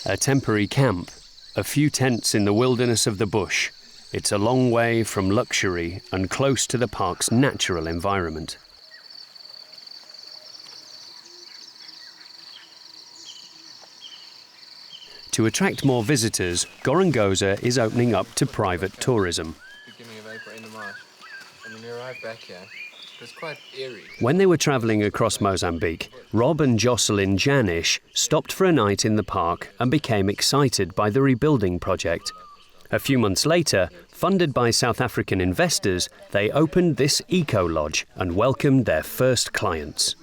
A temporary camp, a few tents in the wilderness of the bush. It's a long way from luxury and close to the park's natural environment. To attract more visitors, Gorongosa is opening up to private tourism. When they were travelling across Mozambique, Rob and Jocelyn Janish stopped for a night in the park and became excited by the rebuilding project. A few months later, funded by South African investors, they opened this eco-lodge and welcomed their first clients.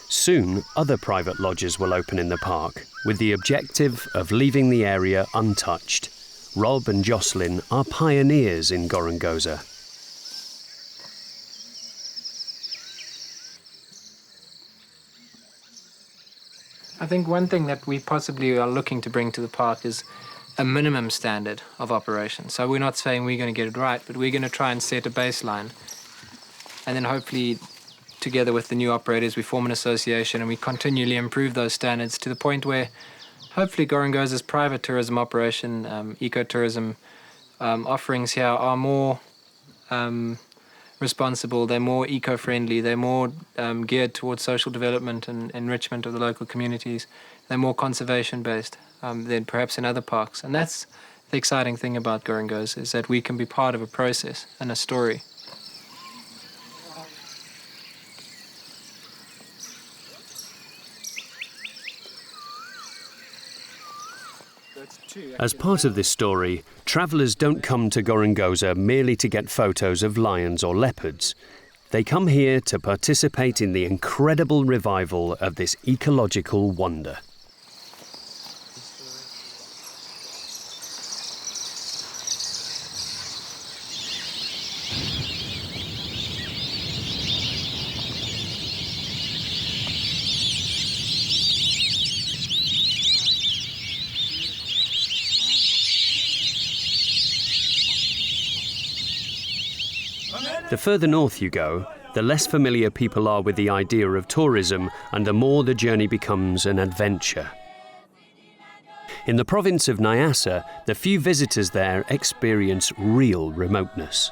Soon, other private lodges will open in the park, with the objective of leaving the area untouched. Rob and Jocelyn are pioneers in Gorongosa. I think one thing that we possibly are looking to bring to the park is a minimum standard of operation. So we're not saying we're going to get it right, but we're going to try and set a baseline. And then hopefully, together with the new operators, we form an association and we continually improve those standards to the point where hopefully Gorongosa's private tourism operation, ecotourism offerings here are more responsible, they're more eco-friendly, they're more geared towards social development and enrichment of the local communities, they're more conservation-based than perhaps in other parks. And that's the exciting thing about Gorongosa, is that we can be part of a process and a story. As part of this story, travellers don't come to Gorongosa merely to get photos of lions or leopards. They come here to participate in the incredible revival of this ecological wonder. The further north you go, the less familiar people are with the idea of tourism and the more the journey becomes an adventure. In the province of Nyasa, the few visitors there experience real remoteness.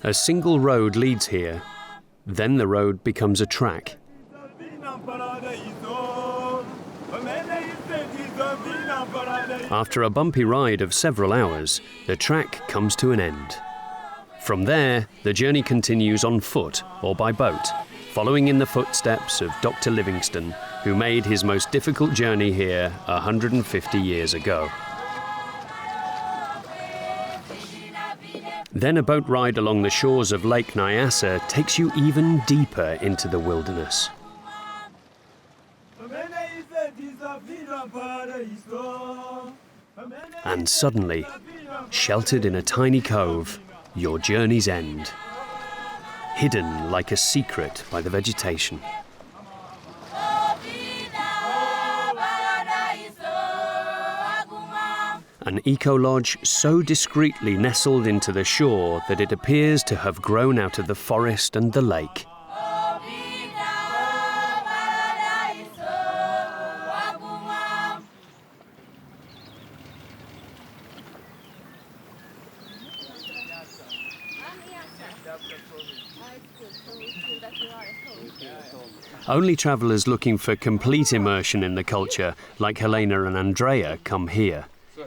A single road leads here, then the road becomes a track. After a bumpy ride of several hours, the track comes to an end. From there, the journey continues on foot or by boat, following in the footsteps of Dr. Livingstone, who made his most difficult journey here 150 years ago. Then a boat ride along the shores of Lake Nyasa takes you even deeper into the wilderness. And suddenly, sheltered in a tiny cove, your journey's end, hidden like a secret by the vegetation. An eco-lodge so discreetly nestled into the shore that it appears to have grown out of the forest and the lake. Only travellers looking for complete immersion in the culture, like Helena and Andrea, come here.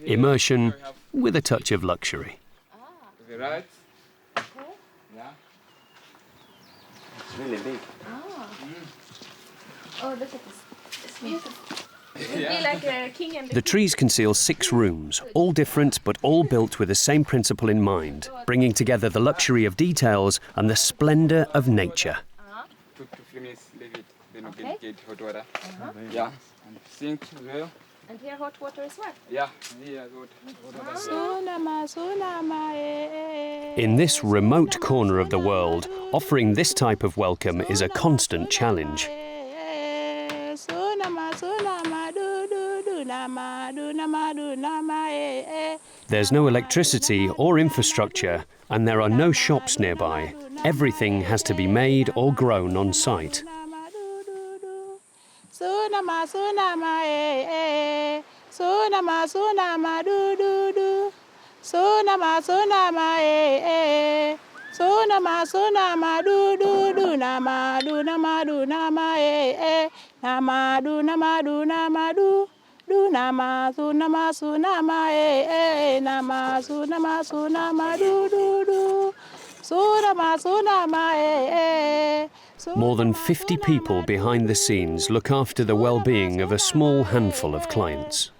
Immersion with a touch of luxury. Right? Yeah. It's really big. Oh, look at this. It's beautiful. It would be like a king and The trees conceal 6 rooms, all different but all built with the same principle in mind, bringing together the luxury of details and the splendour of nature. 2 to 3 minutes, leave it, then we Okay. can get hot water. Yeah, and sink as well. And here hot water as well. Yeah, here good. In this remote corner of the world, offering this type of welcome is a constant challenge. There's no electricity or infrastructure, and there are no shops nearby. Everything has to be made or grown on site. More than 50 people behind the scenes look after the well-being of a small handful of clients.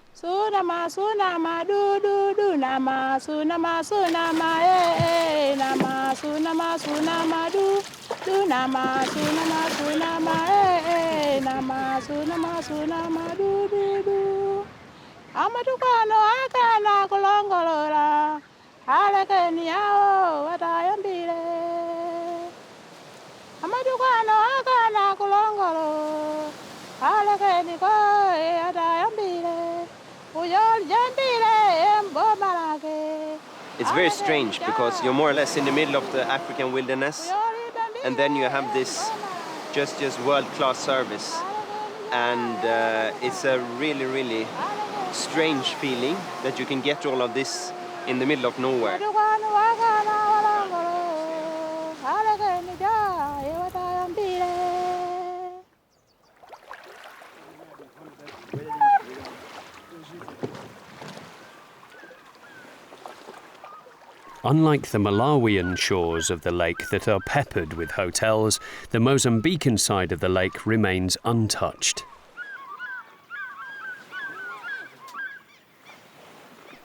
It's very strange because you're more or less in the middle of the African wilderness, and then you have this just world-class service, and it's a really strange feeling that you can get all of this in the middle of nowhere. Unlike the Malawian shores of the lake that are peppered with hotels, the Mozambican side of the lake remains untouched.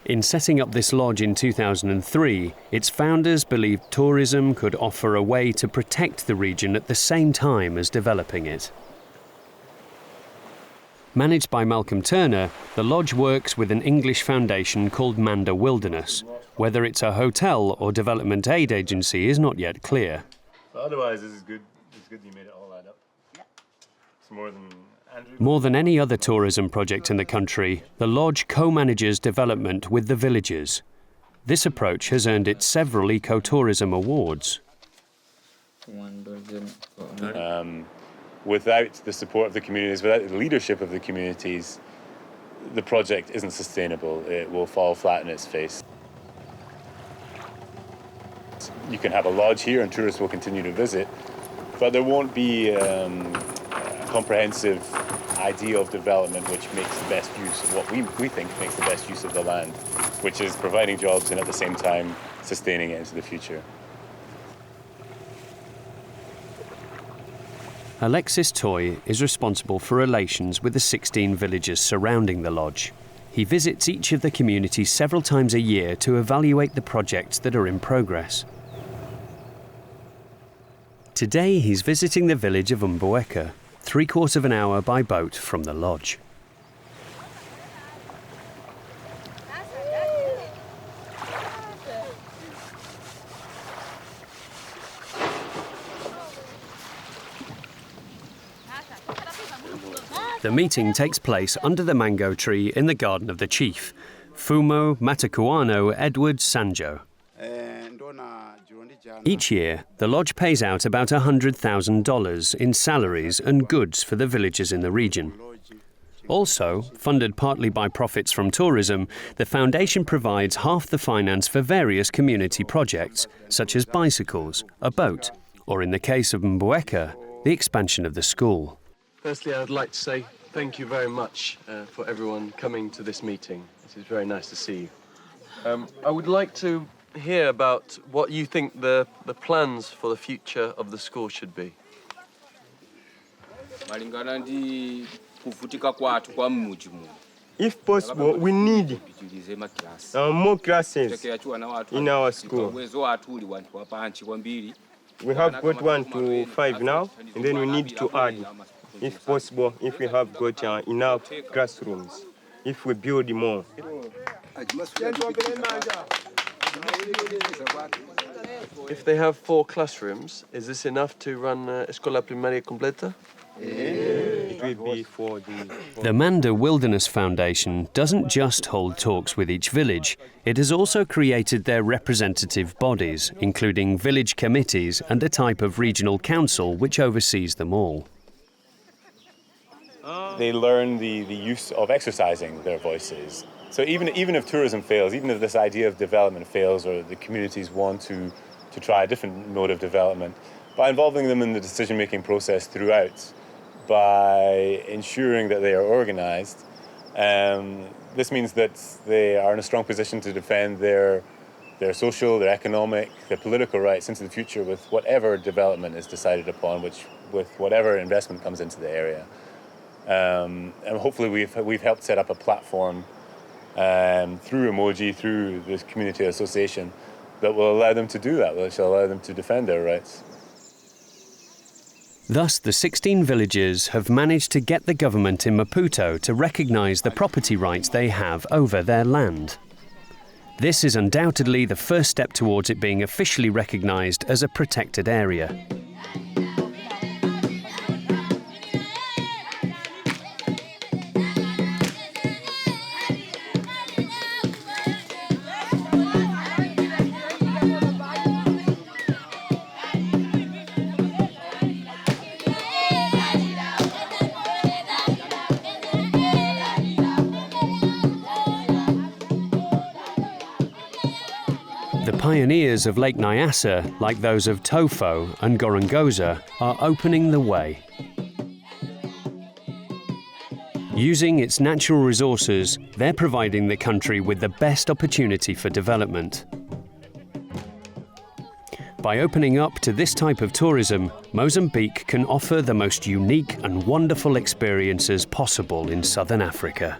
In setting up this lodge in 2003, its founders believed tourism could offer a way to protect the region at the same time as developing it. Managed by Malcolm Turner, the lodge works with an English foundation called Manda Wilderness. Whether it's a hotel or development aid agency is not yet clear. Otherwise, this is good. It's good you made it all add up. It's more than Andrew. More than any other tourism project in the country, the lodge co-manages development with the villagers. This approach has earned it several ecotourism awards. Without the support of the communities, without the leadership of the communities, the project isn't sustainable. It will fall flat in its face. You can have a lodge here and tourists will continue to visit, but there won't be a comprehensive idea of development which makes the best use of what we think makes the best use of the land, which is providing jobs and at the same time sustaining it into the future. Alexis Toy is responsible for relations with the 16 villages surrounding the lodge. He visits each of the communities several times a year to evaluate the projects that are in progress. Today he's visiting the village of Mboeka, 3/4 of an hour by boat from the lodge. The meeting takes place under the mango tree in the garden of the chief, Fumo Matakuano Edward Sanjo. Each year, the lodge pays out about $100,000 in salaries and goods for the villagers in the region. Also, funded partly by profits from tourism, the foundation provides half the finance for various community projects, such as bicycles, a boat, or in the case of Mboeka, the expansion of the school. Firstly, I would like to say thank you very much for everyone coming to this meeting. It is very nice to see you. I would like to hear about what you think the plans for the future of the school should be. If possible, we need more classes in our school. We have got 1 to 5 now, and then we need to add, if possible, if we have got enough classrooms, if we build more. If they have 4 classrooms, is this enough to run Escola Primaria Completa? It will be for the... The Manda Wilderness Foundation doesn't just hold talks with each village, it has also created their representative bodies, including village committees and a type of regional council which oversees them all. They learn the use of exercising their voices. So even if tourism fails, even if this idea of development fails, or the communities want to try a different mode of development, by involving them in the decision-making process throughout, by ensuring that they are organized, this means that they are in a strong position to defend their social, their economic, their political rights into the future with whatever development is decided upon, with whatever investment comes into the area. And hopefully we've helped set up a platform through Emoji, through this community association, that will allow them to do that, which will allow them to defend their rights. Thus, the 16 villages have managed to get the government in Maputo to recognise the property rights they have over their land. This is undoubtedly the first step towards it being officially recognised as a protected area. The pioneers of Lake Nyasa, like those of Tofo and Gorongosa, are opening the way. Using its natural resources, they're providing the country with the best opportunity for development. By opening up to this type of tourism, Mozambique can offer the most unique and wonderful experiences possible in southern Africa.